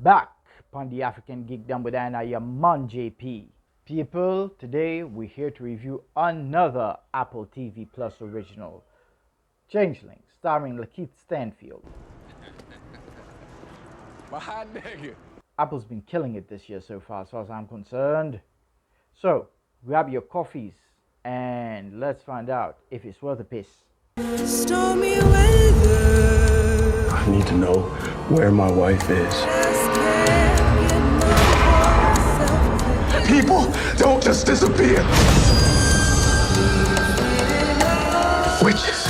back upon the African Geekdom with I am Mon JP. People, today we're here to review another Apple TV Plus original, Changeling, starring Lakeith Stanfield. My hot nigga. Apple's been killing it this year so far, as far as I'm concerned. So, grab your coffees and let's find out if it's worth a piss. Stormy weather. I need to know where my wife is. People don't just disappear. Witches.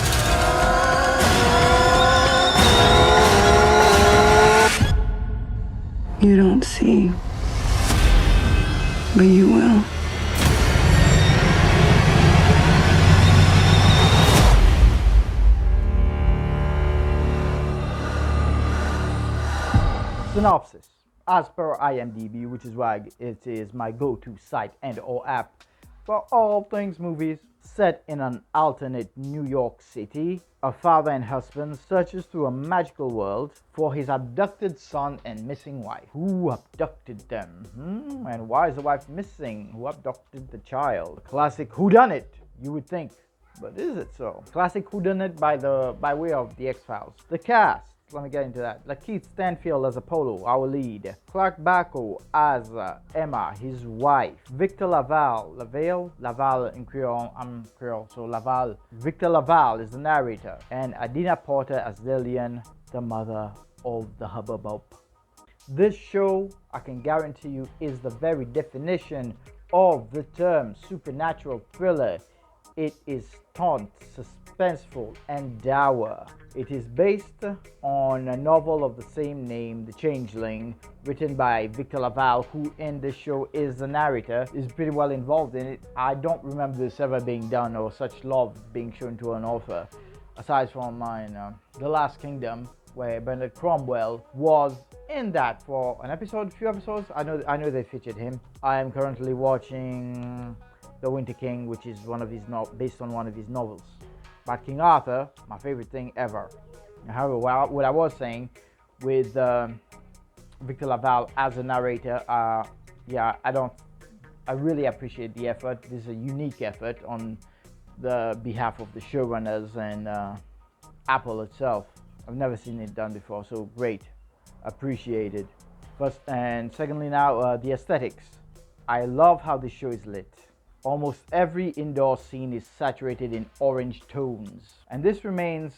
You don't see, but you will. Synopsis. As per IMDb, which is why it is my go-to site and or app for all things movies, set in an alternate New York City, a father and husband searches through a magical world for his abducted son and missing wife. Who abducted them? And why is the wife missing? Who abducted the child? Classic whodunit, you would think. But is it so? Classic whodunit by way of the X-Files. The cast. Let me get into that. Lakeith Stanfield as Apollo, our lead. Clark Bacco as Emma, his wife. Victor Laval in Creole. I'm Creole, so Laval. Victor Laval is the narrator. And Adina Porter as Lillian, the mother of the hubbub. This show, I can guarantee you, is the very definition of the term supernatural thriller. It is taunt, suspenseful, and dour. It is based on a novel of the same name, The Changeling, written by Victor Laval, who in this show is the narrator, is pretty well involved in it. I don't remember this ever being done or such love being shown to an author, aside from mine, The Last Kingdom, where Bernard Cromwell was in that for an episode, few episodes. I know they featured him. I am currently watching The Winter King, which is based on one of his novels. But King Arthur, my favorite thing ever. However, what I was saying with Victor Laval as a narrator, I really appreciate the effort. This is a unique effort on the behalf of the showrunners and Apple itself. I've never seen it done before, so great, appreciated. First and secondly, now the aesthetics. I love how the show is lit. Almost every indoor scene is saturated in orange tones, and this remains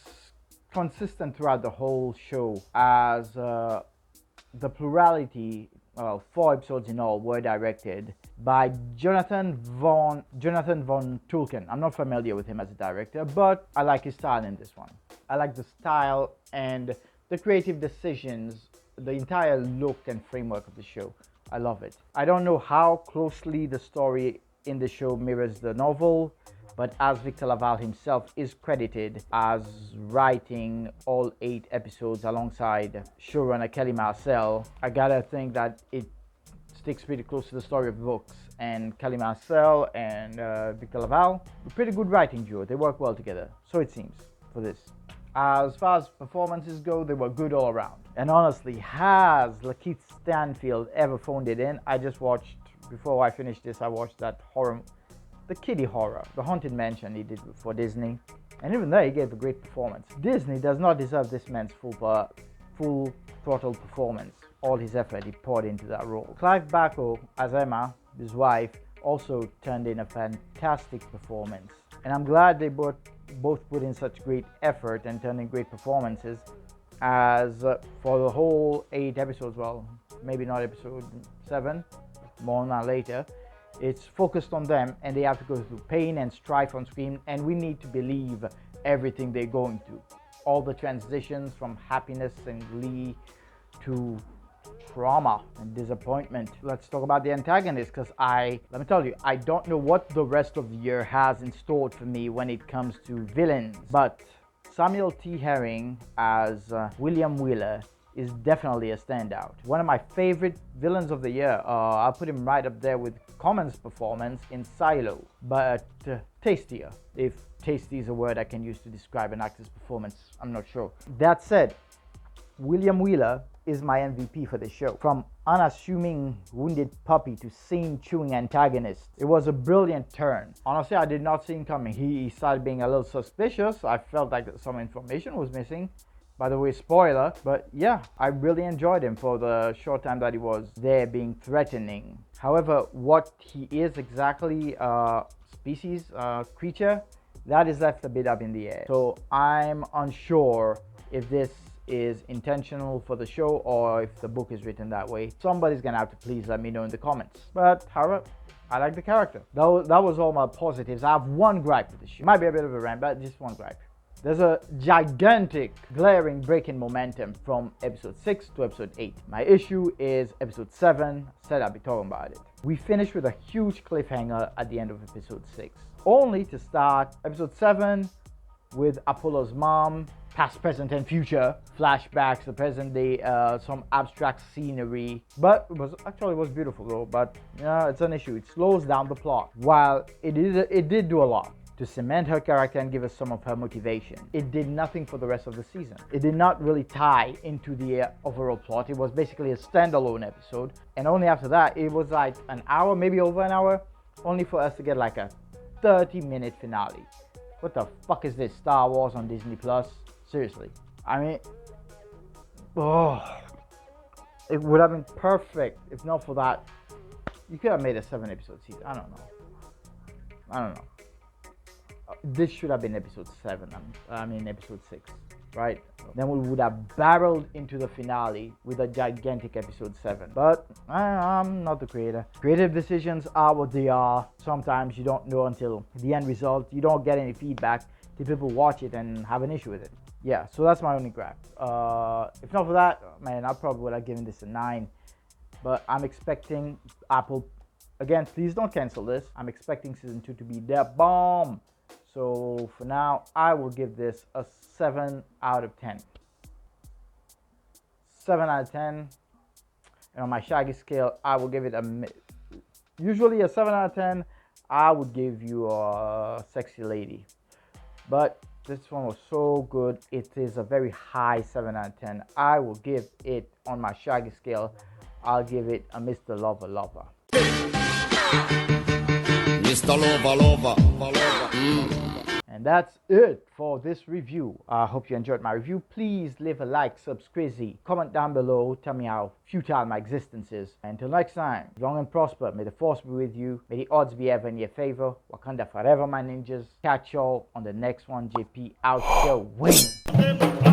consistent throughout the whole show, as the plurality, 4 episodes in all, were directed by Jonathan von Tulken. I'm not familiar with him as a director, but I like his style in this one. I like the style and the creative decisions, the entire look and framework of the show. I love it. I don't know how closely the story in the show mirrors the novel, but as Victor Laval himself is credited as writing all 8 episodes alongside showrunner Kelly Marcel, I gotta think that it sticks pretty close to the story of the books. And Kelly Marcel and Victor Laval, a pretty good writing duo. They work well together, so it seems, for this. As far as performances go, they were good all around. And honestly, has Lakeith Stanfield ever phoned it in? I just watched, before I finished this, I watched that horror, the kiddie horror, The Haunted Mansion he did for Disney. And even there, he gave a great performance. Disney does not deserve this man's full throttle performance. All his effort he poured into that role. Clive Bacco as Emma, his wife, also turned in a fantastic performance. And I'm glad they both put in such great effort and turned in great performances, as for the whole 8 episodes, well, maybe not episode 7, more on that later, it's focused on them and they have to go through pain and strife on screen, and we need to believe everything they're going through. All the transitions from happiness and glee to trauma and disappointment. Let's talk about the antagonist, because let me tell you, I don't know what the rest of the year has in store for me when it comes to villains, but Samuel T. Herring as William Wheeler is definitely a standout. One of my favorite villains of the year. I'll put him right up there with Common's performance in Silo, but tastier, if tasty is a word I can use to describe an actor's performance. I'm not sure. That said, William Wheeler is my MVP for the show. From unassuming wounded puppy to scene chewing antagonist, it was a brilliant turn. Honestly, I did not see him coming. He started being a little suspicious. I felt like some information was missing. By the way, spoiler, but yeah, I really enjoyed him for the short time that he was there being threatening. However, what he is exactly, species, creature, that is left a bit up in the air. So I'm unsure if this is intentional for the show or if the book is written that way. Somebody's gonna have to please let me know in the comments. But however, I like the character. That was all my positives. I have one gripe with the show. Might be a bit of a rant, but just one gripe. There's a gigantic, glaring break in momentum from episode 6 to episode 8. My issue is episode 7. Said I'll be talking about it. We finished with a huge cliffhanger at the end of episode 6, only to start episode 7 with Apollo's mom, past, present, and future flashbacks, the present day, some abstract scenery. But it was beautiful though. But yeah, it's an issue. It slows down the plot. While it did do a lot to cement her character and give us some of her motivation, it did nothing for the rest of the season. It did not really tie into the overall plot. It was basically a standalone episode, and only after that, it was like an hour, maybe over an hour, only for us to get like a 30-minute finale. What the fuck is this, Star Wars on Disney Plus? Seriously. I mean, it would have been perfect if not for that. You could have made a 7-episode season. I don't know. This should have been episode 7. Episode 6, right? Then we would have barreled into the finale with a gigantic episode 7. But I'm not the creator. Creative decisions are what they are. Sometimes you don't know until the end result. You don't get any feedback till people watch it and have an issue with it. Yeah, so that's my only gripe. If not for that, man, I probably would have given this a 9. But I'm expecting Apple, again, please don't cancel this. I'm expecting season 2 to be the bomb. So for now, I will give this a 7 out of 10. 7 out of 10. And on my Shaggy scale, I will give it usually a 7 out of 10. I would give you a sexy lady. But this one was so good. It is a very high 7 out of 10. I will give it, on my Shaggy scale, I'll give it a Mr. Lover Lover. Mr. Lover Lover. And that's it for this review. I hope you enjoyed my review. Please leave a like, subscribe, comment down below. Tell me how futile my existence is. Until next time, young and prosper. May the force be with you. May the odds be ever in your favor. Wakanda forever, my ninjas. Catch y'all on the next one. JP out there. Win.